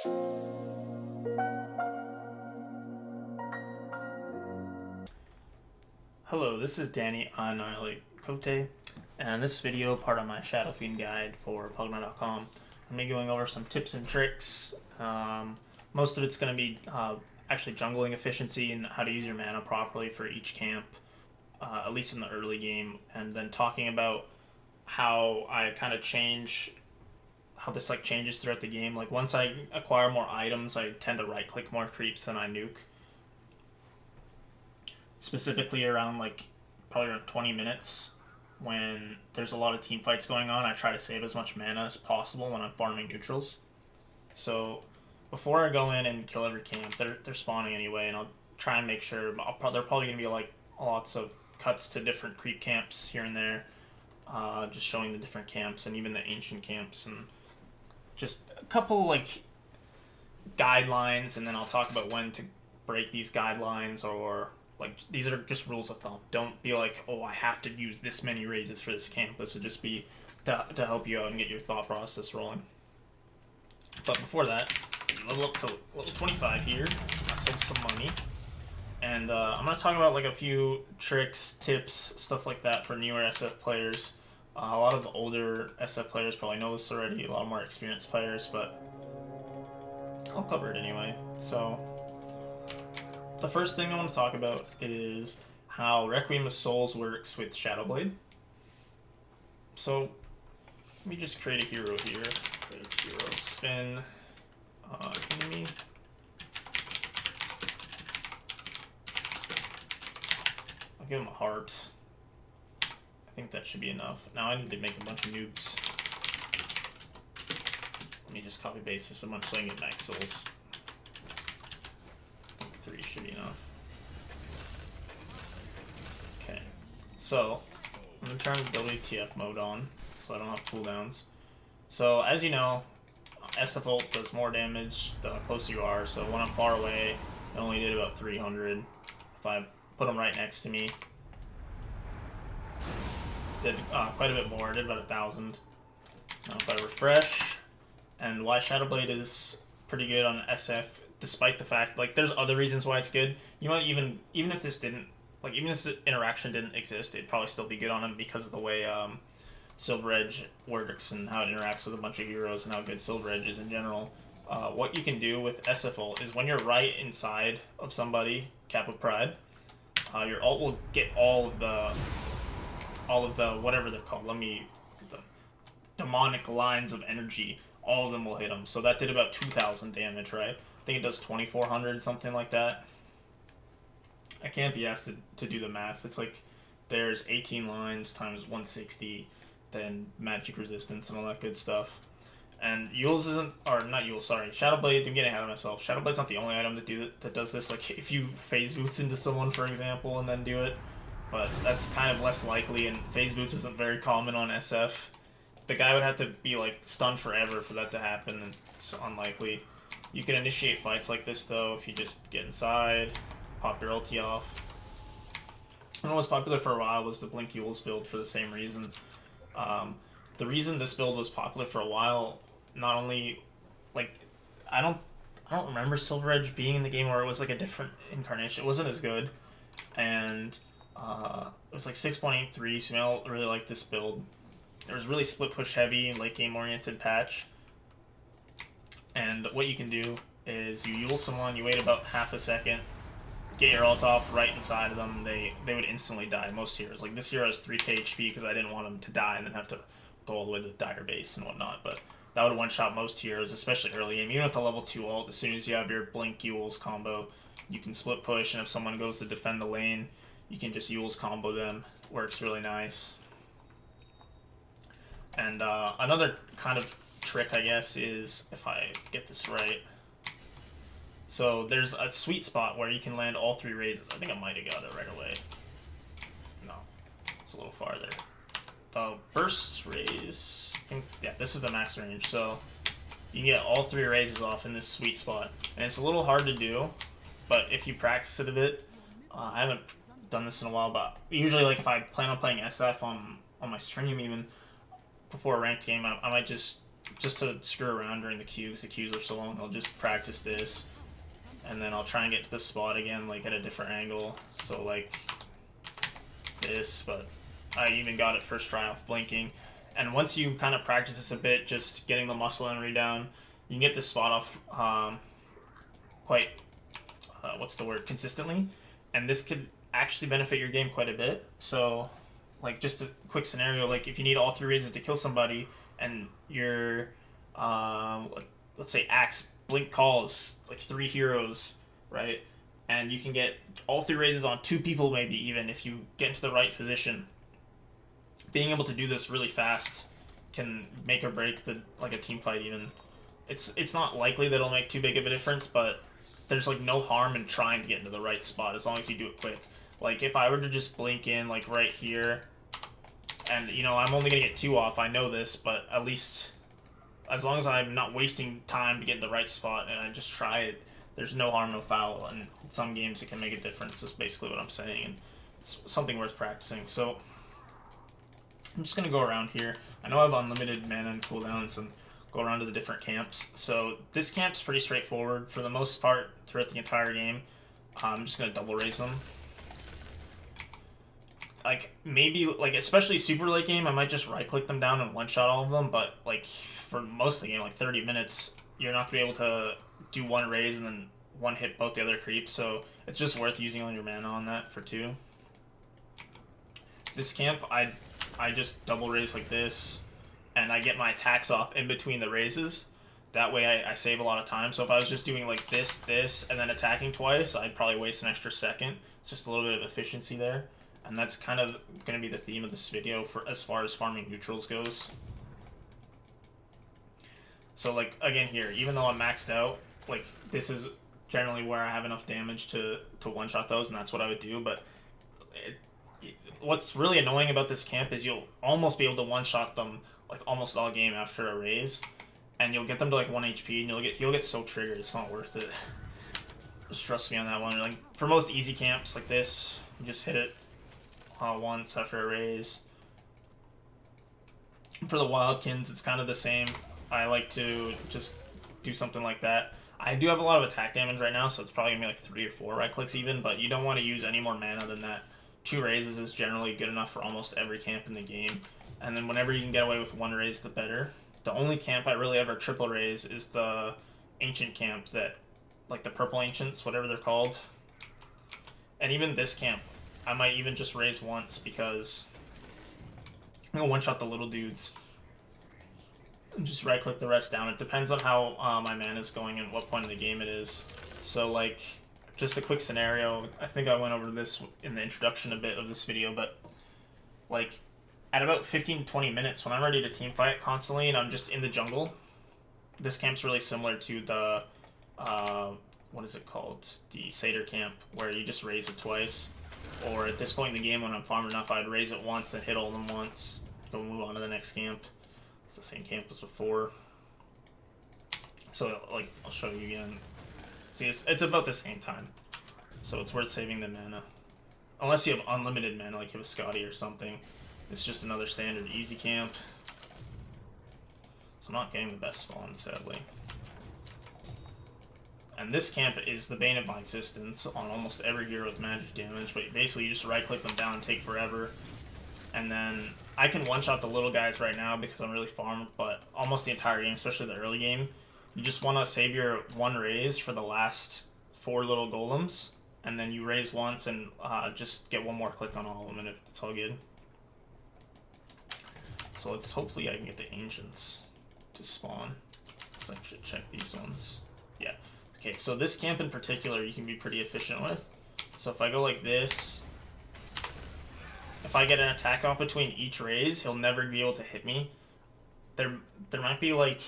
Hello, this is Danny iAnnihilate Kote, and in this video, part of my Shadow Fiend guide for Pvgna.com, I'm going to be going over some tips and tricks. Most of it's going to be actually jungling efficiency and how to use your mana properly for each camp, at least in the early game, and then talking about how I kind of change how this changes throughout the game. Like once I acquire more items, I tend to right click more creeps than I nuke. Specifically around probably around 20 minutes when there's a lot of team fights going on, I try to save as much mana as possible when I'm farming neutrals. So before I go in and kill every camp, they're spawning anyway, and I'll try and make sure they're probably going to be lots of cuts to different creep camps here and there, just showing the different camps and even the ancient camps, and just a couple guidelines, and then I'll talk about when to break these guidelines, or these are just rules of thumb. Don't be like, oh, I have to use this many raises for this camp. This would just be to help you out and get your thought process rolling. But before that, level up to level 25 here. I saved some money. And I'm going to talk about a few tricks, tips, stuff like that for newer SF players. A lot of the older SF players probably know this already. A lot more experienced players, but I'll cover it anyway. So the first thing I want to talk about is how Requiem of Souls works with Shadowblade. So let me just create a hero here. Create a hero, spin, enemy. I'll give him a heart. I think that should be enough. Now I need to make a bunch of nukes. Let me just copy paste this a bunch so I can get max souls. 3 should be enough. Okay, so I'm going to turn WTF mode on so I don't have cooldowns. So as you know, SF ult does more damage the closer you are, so when I'm far away, it only did about 300. If I put them right next to me, did quite a bit more, it did about 1,000. Now if I refresh, and why Shadowblade is pretty good on SF, despite the fact, there's other reasons why it's good. You might even if this didn't, even if this interaction didn't exist, it'd probably still be good on him because of the way Silver Edge works and how it interacts with a bunch of heroes and how good Silver Edge is in general. What you can do with SF ult is when you're right inside of somebody, Cap of Pride, your ult will get all of the whatever they're called. The demonic lines of energy. All of them will hit them. So that did about 2,000 damage, right? I think it does 2,400, something like that. I can't be asked to do the math. It's there's 18 lines times 160, then magic resistance and all that good stuff. And Yule's isn't, or not Yule, sorry, Shadowblade, I'm getting ahead of myself. Shadowblade's not the only item that does this. If you phase boots into someone, for example, and then do it, but that's kind of less likely, and phase boots isn't very common on SF. The guy would have to be stunned forever for that to happen, and it's unlikely. You can initiate fights like this though if you just get inside, pop your ulti off. And what was popular for a while was the Blink Yules build for the same reason. The reason this build was popular for a while, not only I don't remember Silver Edge being in the game where it was a different incarnation. It wasn't as good, and it was 6.83. So I really like this build. It was really split push heavy, late game oriented patch. And what you can do is you Yule someone, you wait about half a second, get your ult off right inside of them, they would instantly die, most heroes. This hero has 3k HP because I didn't want him to die and then have to go all the way to the dire base and whatnot, but that would one-shot most heroes, especially early game. Even with the level 2 ult, as soon as you have your Blink Yules combo, you can split push, and if someone goes to defend the lane, you can just Yules combo them. Works really nice. And another kind of trick, I guess, is if I get this right. So there's a sweet spot where you can land all 3 raises. I think I might have got it right away. No, it's a little farther. Burst raise. Yeah, this is the max range. So you can get all 3 raises off in this sweet spot, and it's a little hard to do, but if you practice it a bit, I haven't done this in a while, but usually if I plan on playing SF on my stream even before a ranked game, I might just just to screw around during the queue, because the queues are so long. I'll just practice this, and then I'll try and get to the spot again, like at a different angle. So like this, but I even got it first try off blinking. And once you kind of practice this a bit, just getting the muscle memory down, you can get this spot off quite, consistently. And this could actually benefit your game quite a bit. So, like, just a quick scenario, like, if you need all 3 raises to kill somebody, and your, let's say Axe blink calls, like, 3 heroes, right? And you can get all 3 raises on 2 people, maybe, even, if you get into the right position. Being able to do this really fast can make or break a team fight even. It's not likely that it'll make too big of a difference, but there's like no harm in trying to get into the right spot as long as you do it quick. Like if I were to just blink in like right here, and you know I'm only gonna get 2 off, I know this, but at least as long as I'm not wasting time to get in the right spot and I just try it, there's no harm, no foul. And in some games it can make a difference, is basically what I'm saying, and it's something worth practicing. So I'm just going to go around here. I know I have unlimited mana and cooldowns, and go around to the different camps. So this camp's pretty straightforward for the most part throughout the entire game. I'm just going to double raise them. Like, maybe, like, especially super late game, I might just right-click them down and one-shot all of them, but, like, for most of the game, like 30 minutes, you're not going to be able to do 1 raise and then 1 hit both the other creeps, so it's just worth using all your mana on that for 2. This camp, I just double raise like this, and I get my attacks off in between the raises. That way I save a lot of time. So if I was just doing like this, and then attacking twice, I'd probably waste an extra second. It's just a little bit of efficiency there. And that's kind of going to be the theme of this video for as far as farming neutrals goes. So like, again here, even though I'm maxed out, like this is generally where I have enough damage to one-shot those, and that's what I would do, but what's really annoying about this camp is you'll almost be able to one-shot them like almost all game after a raise, and you'll get them to like 1 HP, and you'll get so triggered, it's not worth it. Just trust me on that one. Like for most easy camps like this, you just hit it once after a raise. For the Wildkins, it's kind of the same. I like to just do something like that. I do have a lot of attack damage right now, so it's probably gonna be like 3 or 4 right clicks even, but you don't want to use any more mana than that. 2 raises is generally good enough for almost every camp in the game. And then whenever you can get away with 1 raise, the better. The only camp I really ever triple raise is the Ancient camp, that, like the Purple Ancients, whatever they're called. And even this camp, I might even just raise once, because I'm going to one-shot the little dudes. And just right-click the rest down. It depends on how my mana is going and what point in the game it is. So, like, just a quick scenario. I think I went over this in the introduction a bit of this video, but like at about 15 to 20 minutes when I'm ready to team fight constantly and I'm just in the jungle, this camp's really similar to the what is it called? The Satyr camp, where you just raise it twice. Or at this point in the game when I'm farmed enough, I'd raise it once and hit all of them once. Go move on to the next camp. It's the same camp as before. So like I'll show you again. See, it's about the same time, so it's worth saving the mana. Unless you have unlimited mana, like you have a Scotty or something. It's just another standard easy camp. So I'm not getting the best spawn, sadly. And this camp is the bane of my existence on almost every hero with magic damage, but basically you just right-click them down and take forever. And then I can one-shot the little guys right now because I'm really farmed, but almost the entire game, especially the early game, you just want to save your 1 raise for the last 4 little golems, and then you raise once and just get 1 more click on all of them, and it's all good. So let's hopefully I can get the Ancients to spawn. So I should check these ones. Yeah. Okay, so this camp in particular you can be pretty efficient with. So if I go like this, if I get an attack off between each raise, he'll never be able to hit me. There might be like,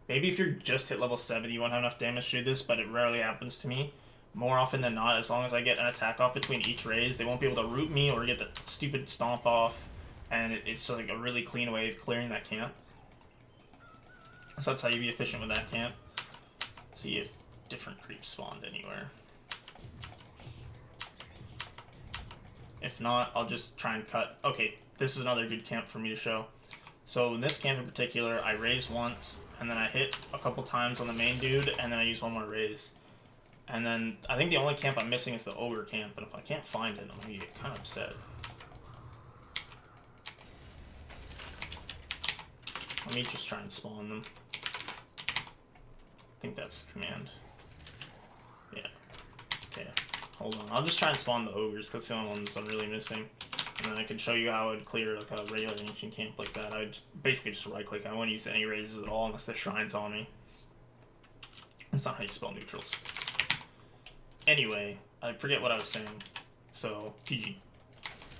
maybe if you're just hit level 70, you won't have enough damage to do this, but it rarely happens to me. More often than not, as long as I get an attack off between each raise, they won't be able to root me or get the stupid stomp off, and it's like a really clean way of clearing that camp. So that's how you be efficient with that camp. Let's see if different creeps spawned anywhere. If not, I'll just try and cut. Okay, this is another good camp for me to show. So in this camp in particular, I raise once, and then I hit a couple times on the main dude, and then I use one more raise. And then I think the only camp I'm missing is the ogre camp, but if I can't find it, I'm gonna get kind of upset. Let me just try and spawn them. I think that's the command. Yeah. Okay. Hold on. I'll just try and spawn the ogres, because that's the only ones I'm really missing. And then I can show you how I would clear like a regular ancient camp like that. I would basically just right click. I wouldn't use any raises at all unless the shrine's on me. That's not how you spell neutrals. Anyway, I forget what I was saying. So, PG.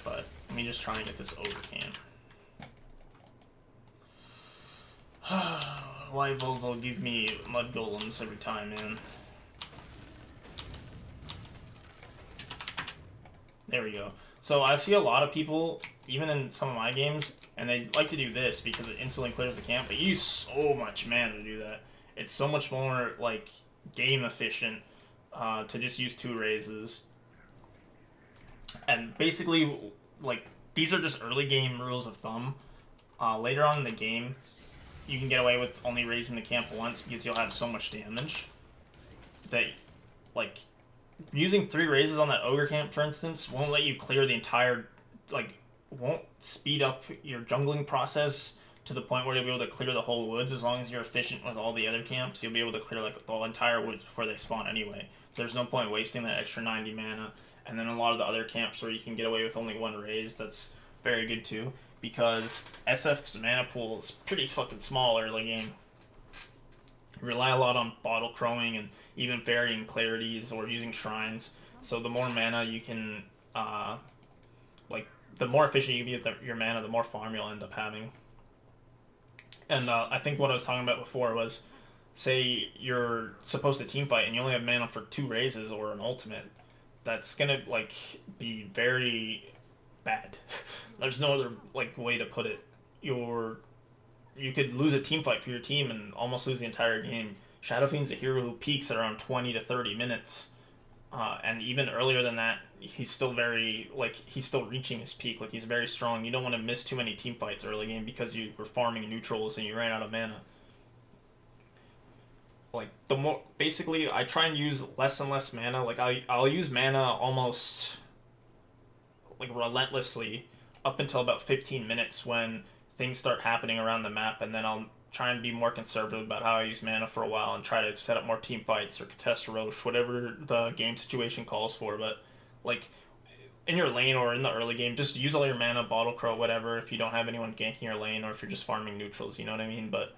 But let me just try and get this ogre camp. Why Volvo give me mud golems every time, man? There we go. So I see a lot of people, even in some of my games, and they like to do this because it instantly clears the camp, but you use so much mana to do that. It's so much more, like, game efficient to just use 2 raises. And basically, like, these are just early game rules of thumb. Later on in the game, you can get away with only raising the camp once because you'll have so much damage that, like, using 3 raises on that ogre camp, for instance, won't let you clear the entire, like, won't speed up your jungling process to the point where you'll be able to clear the whole woods. As long as you're efficient with all the other camps, you'll be able to clear, like, the entire woods before they spawn anyway. So there's no point wasting that extra 90 mana. And then a lot of the other camps where you can get away with only 1 raise, that's very good too, because SF's mana pool is pretty fucking small early game. You rely a lot on bottle crowing and even varying clarities or using shrines. So the more mana you can, like, the more efficient you can be with your mana, the more farm you'll end up having. And I think what I was talking about before was, say you're supposed to teamfight and you only have mana for 2 raises or an ultimate. That's gonna, like, be very bad. There's no other, like, way to put it. You could lose a team fight for your team and almost lose the entire game. Shadow Fiend's a hero who peaks at around 20 to 30 minutes. And even earlier than that, he's still very, like, he's still reaching his peak. Like, he's very strong. You don't want to miss too many team fights early game because you were farming neutrals and you ran out of mana. Like, the more, basically, I try and use less and less mana. Like, I'll use mana almost, like, relentlessly up until about 15 minutes when things start happening around the map, and then I'll try and be more conservative about how I use mana for a while and try to set up more team fights or contest Roche, whatever the game situation calls for. But, like, in your lane or in the early game, just use all your mana, bottle crow, whatever, if you don't have anyone ganking your lane or if you're just farming neutrals, you know what I mean? But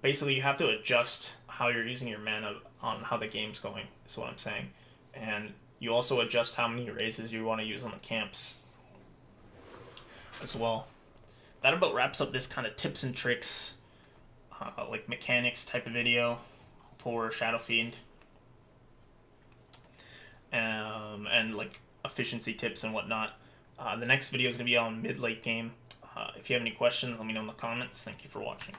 basically you have to adjust how you're using your mana on how the game's going, is what I'm saying. And you also adjust how many raises you want to use on the camps as well. That about wraps up this kind of tips and tricks, like mechanics type of video for Shadow Fiend. And like efficiency tips and whatnot. The next video is going to be on mid-late game. If you have any questions, let me know in the comments. Thank you for watching.